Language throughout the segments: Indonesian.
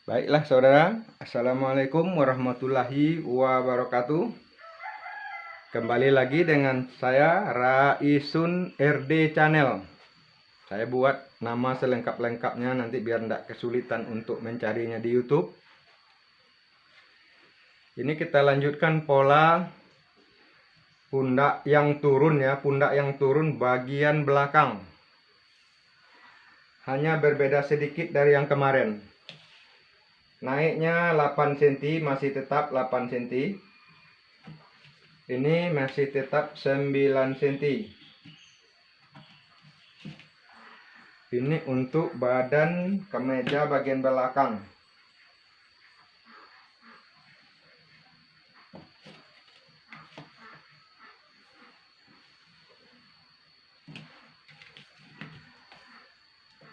Baiklah saudara, Assalamualaikum warahmatullahi wabarakatuh. Kembali lagi dengan saya Raisun RD Channel. Saya buat nama selengkap-lengkapnya nanti biar tidak kesulitan untuk mencarinya di YouTube. Ini kita lanjutkan pola pundak yang turun ya, pundak yang turun bagian belakang. Hanya berbeda sedikit dari yang kemarin. Naiknya 8 cm, masih tetap 8 cm. Ini masih tetap 9 cm. Ini untuk badan kemeja bagian belakang.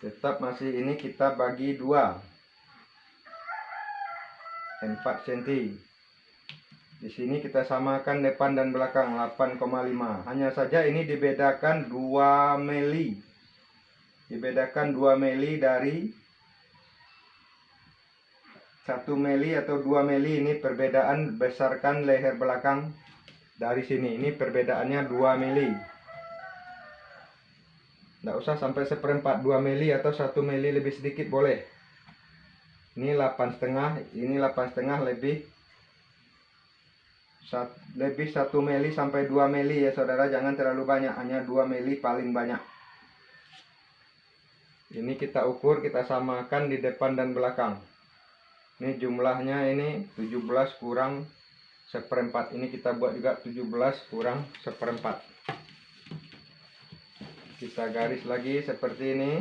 Tetap masih ini kita bagi 2. 4 cm. Di sini kita samakan depan dan belakang 8,5. Hanya saja ini dibedakan 2 mili. Dibedakan 2 mili dari 1 mili atau 2 mili. Ini perbedaan besarkan leher belakang dari sini. Ini perbedaannya 2 mili. Tidak usah sampai 1/4, 2 mili atau 1 mili lebih sedikit boleh. Ini 8,5, ini 8,5 lebih 1 mili sampai 2 mili ya saudara, jangan terlalu banyak, hanya 2 mili paling banyak. Ini kita ukur, kita samakan di depan dan belakang. Ini jumlahnya ini 17 kurang 1/4. Ini kita buat juga 17 kurang 1/4. Kita garis lagi seperti ini.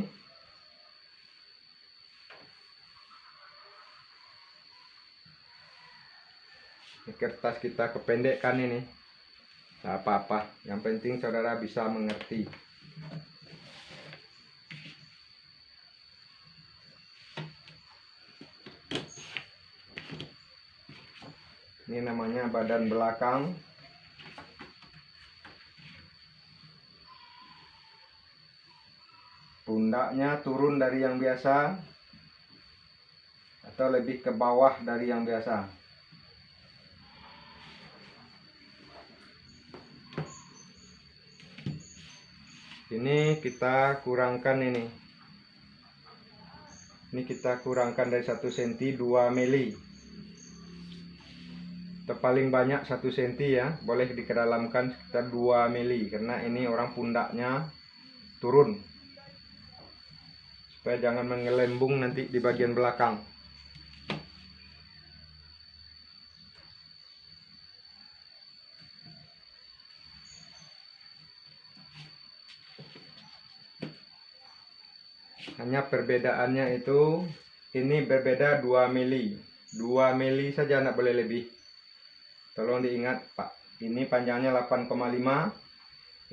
Ini kertas kita kependekkan ini. Tidak apa-apa, yang penting saudara bisa mengerti. Ini namanya badan belakang. Pundaknya turun dari yang biasa atau lebih ke bawah dari yang biasa. Ini kita kurangkan ini. Ini kita kurangkan dari 1 cm 2 mili. Paling banyak 1 cm ya, boleh dikedalamkan sekitar 2 mili karena ini orang pundaknya turun. Supaya jangan mengelembung nanti di bagian belakang. Hanya perbedaannya itu ini berbeda 2 mili. 2 mili saja, tidak boleh lebih. Tolong diingat Pak, ini panjangnya 8,5.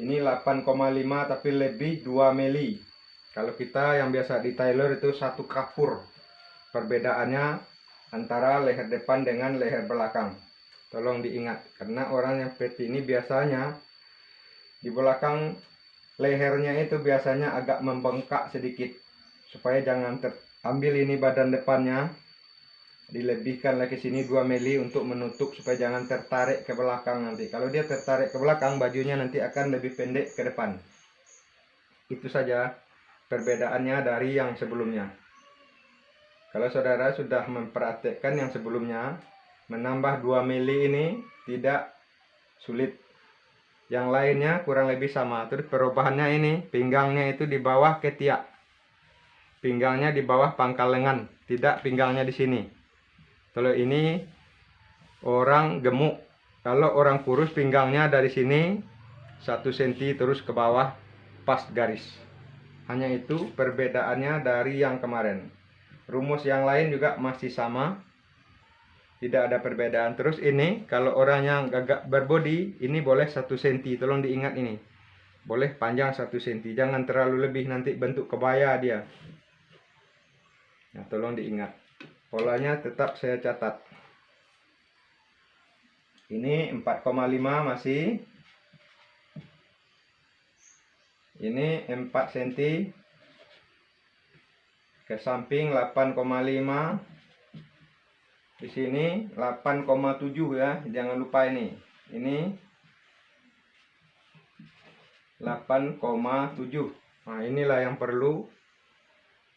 Ini 8,5 tapi lebih 2 mili. Kalau kita yang biasa di tailor itu 1 kapur. Perbedaannya antara leher depan dengan leher belakang. Tolong diingat, karena orang yang seperti ini biasanya di belakang lehernya itu biasanya agak membengkak sedikit. Supaya jangan terambil ini badan depannya, dilebihkan lagi sini 2 mili untuk menutup supaya jangan tertarik ke belakang nanti. Kalau dia tertarik ke belakang, bajunya nanti akan lebih pendek ke depan. Itu saja perbedaannya dari yang sebelumnya. Kalau saudara sudah memperhatikan yang sebelumnya, menambah 2 mili ini tidak sulit. Yang lainnya kurang lebih sama. Terus perubahannya ini, pinggangnya itu di bawah ketiak. Pinggangnya di bawah pangkal lengan, tidak pinggangnya di sini. Kalau ini orang gemuk, kalau orang kurus pinggangnya dari sini 1 cm terus ke bawah pas garis. Hanya itu perbedaannya dari yang kemarin. Rumus yang lain juga masih sama, tidak ada perbedaan. Terus ini kalau orang yang agak berbody, ini boleh 1 cm. Tolong diingat ini, boleh panjang 1 cm, jangan terlalu lebih, nanti bentuk kebaya dia. Nah, tolong diingat, polanya tetap saya catat. Ini 4,5 masih. Ini 4 cm. Ke samping 8,5. Di sini 8,7 ya, jangan lupa ini. Ini 8,7. Nah, inilah yang perlu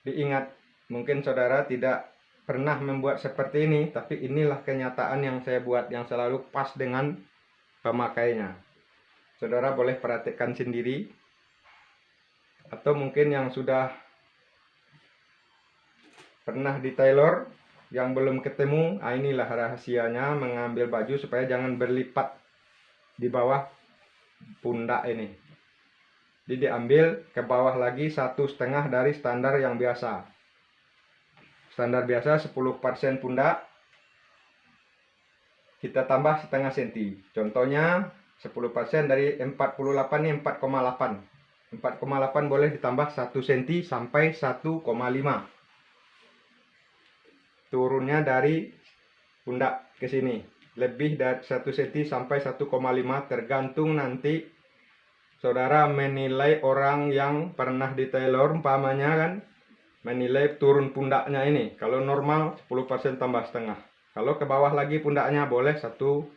diingat. Mungkin saudara tidak pernah membuat seperti ini, tapi inilah kenyataan yang saya buat, yang selalu pas dengan pemakainya. Saudara boleh perhatikan sendiri, atau mungkin yang sudah pernah di tailor yang belum ketemu. Nah, inilah rahasianya mengambil baju supaya jangan berlipat di bawah pundak ini. Jadi diambil ke bawah lagi 1,5 dari standar yang biasa. Standar biasa 10% pundak, kita tambah setengah senti. Contohnya 10% dari 48 ini 4,8. 4,8 boleh ditambah 1 senti sampai 1,5. Turunnya dari pundak ke sini. Lebih dari 1 senti sampai 1,5 tergantung nanti saudara menilai orang yang pernah di tailor, umpamanya kan, menilai turun pundaknya ini. Kalau normal 10% tambah setengah. Kalau ke bawah lagi pundaknya boleh 10%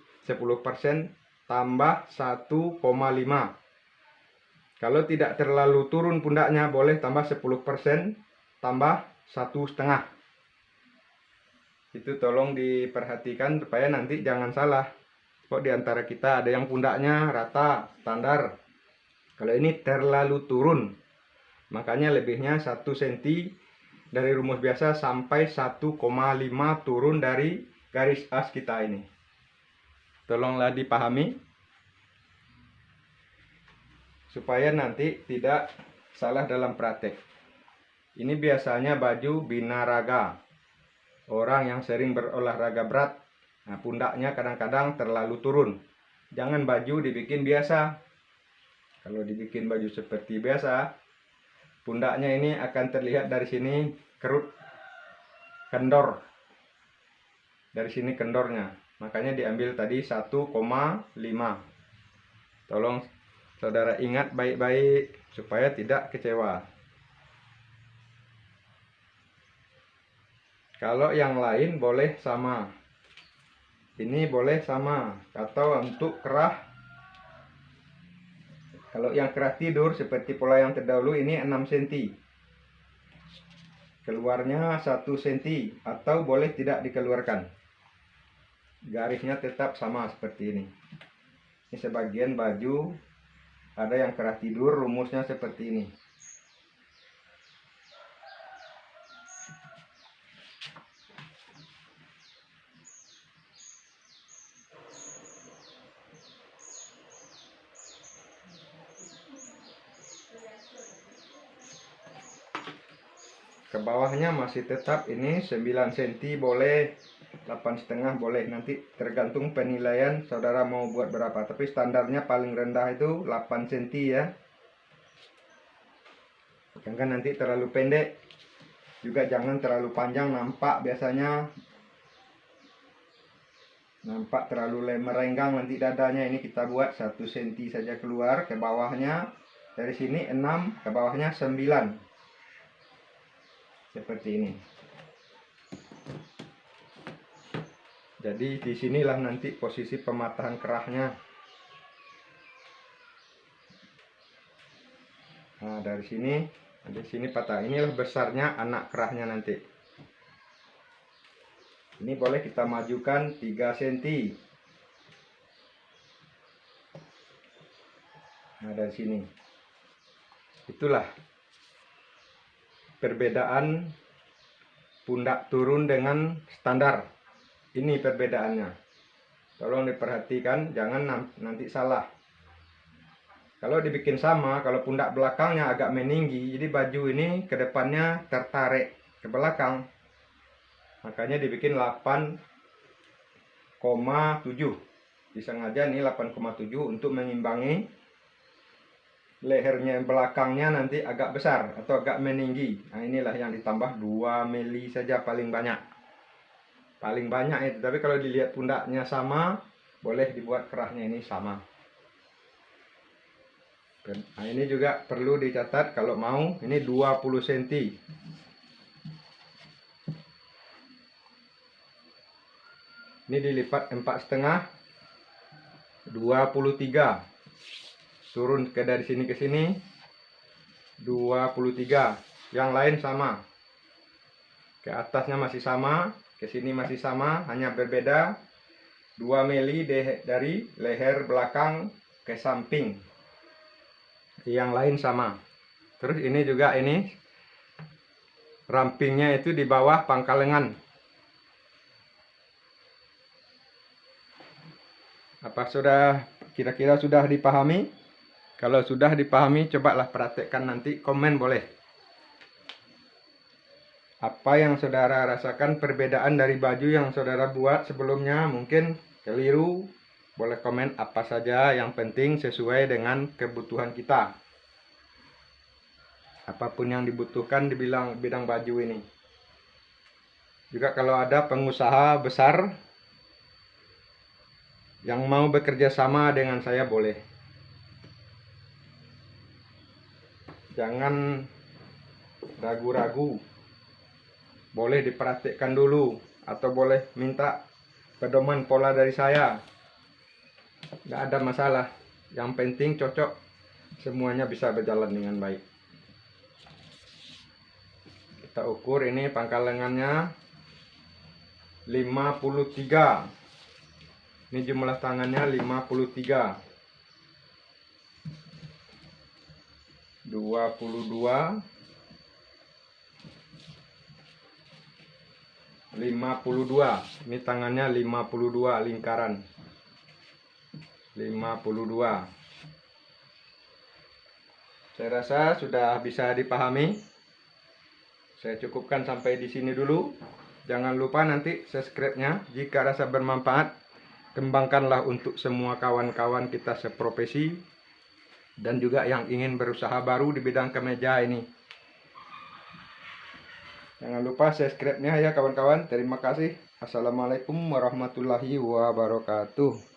tambah 1,5. Kalau tidak terlalu turun pundaknya boleh tambah 10% tambah 1,5. Itu tolong diperhatikan supaya nanti jangan salah. Kok diantara kita ada yang pundaknya rata, standar. Kalau ini terlalu turun, makanya lebihnya 1 senti dari rumus biasa sampai 1,5 turun dari garis as kita ini. Tolonglah dipahami supaya nanti tidak salah dalam praktek. Ini biasanya baju binaraga, orang yang sering berolahraga berat. Nah, pundaknya kadang-kadang terlalu turun. Jangan baju dibikin biasa. Kalau dibikin baju seperti biasa, pundaknya ini akan terlihat dari sini kerut, kendor. Dari sini kendornya. Makanya diambil tadi 1,5. Tolong saudara ingat baik-baik supaya tidak kecewa. Kalau yang lain boleh sama. Ini boleh sama. Atau untuk kerah, kalau yang kerah tidur seperti pola yang terdahulu ini 6 cm. Keluarnya 1 cm atau boleh tidak dikeluarkan. Garisnya tetap sama seperti ini. Ini sebagian baju ada yang kerah tidur, rumusnya seperti ini. Ke bawahnya masih tetap ini 9 cm boleh, 8,5 boleh, nanti tergantung penilaian saudara mau buat berapa, tapi standarnya paling rendah itu 8 cm ya. Jangan nanti terlalu pendek, juga jangan terlalu panjang, nampak biasanya nampak terlalu merenggang nanti dadanya. Ini kita buat 1 cm saja keluar ke bawahnya, dari sini 6 ke bawahnya 9. Seperti ini. Jadi disinilah nanti posisi pematahan kerahnya. Nah, dari sini patah. Inilah besarnya anak kerahnya nanti. Ini boleh kita majukan 3 cm. Nah, dari sini. Itulah perbedaan pundak turun dengan standar. Ini perbedaannya. Tolong diperhatikan, jangan nanti salah. Kalau dibikin sama, kalau pundak belakangnya agak meninggi, jadi baju ini ke depannya tertarik ke belakang. Makanya dibikin 8,7. Disengaja nih 8,7 untuk mengimbangi lehernya belakangnya nanti agak besar atau agak meninggi. Nah, inilah yang ditambah 2 mili saja paling banyak. Paling banyak itu. Tapi kalau dilihat pundaknya sama, boleh dibuat kerahnya ini sama. Nah, ini juga perlu dicatat kalau mau, ini 20 cm. Ini dilipat 4,5, 23. Turun ke dari sini ke sini 23. Yang lain sama. Ke atasnya masih sama, ke sini masih sama, hanya berbeda 2 mili dari leher belakang ke samping. Yang lain sama. Terus ini juga ini rampingnya itu di bawah pangkal lengan. Apa sudah kira-kira sudah dipahami? Kalau sudah dipahami, cobalah praktekkan nanti, komen boleh. Apa yang saudara rasakan perbedaan dari baju yang saudara buat sebelumnya, mungkin keliru, boleh komen apa saja, yang penting sesuai dengan kebutuhan kita. Apapun yang dibutuhkan di bidang baju ini. Juga kalau ada pengusaha besar yang mau bekerja sama dengan saya, boleh. Jangan ragu-ragu. Boleh dipraktikkan dulu, atau boleh minta pedoman pola dari saya. Nggak ada masalah. Yang penting cocok, semuanya bisa berjalan dengan baik. Kita ukur ini pangkal lengannya 53. Ini jumlah tangannya 53. 22, 52. Ini tangannya 52 lingkaran. 52. Saya rasa sudah bisa dipahami. Saya cukupkan sampai di sini dulu. Jangan lupa nanti subscribe-nya. Jika rasa bermanfaat, kembangkanlah untuk semua kawan-kawan kita seprofesi dan juga yang ingin berusaha baru di bidang kemeja ini. Jangan lupa subscribe-nya ya kawan-kawan. Terima kasih. Assalamualaikum warahmatullahi wabarakatuh.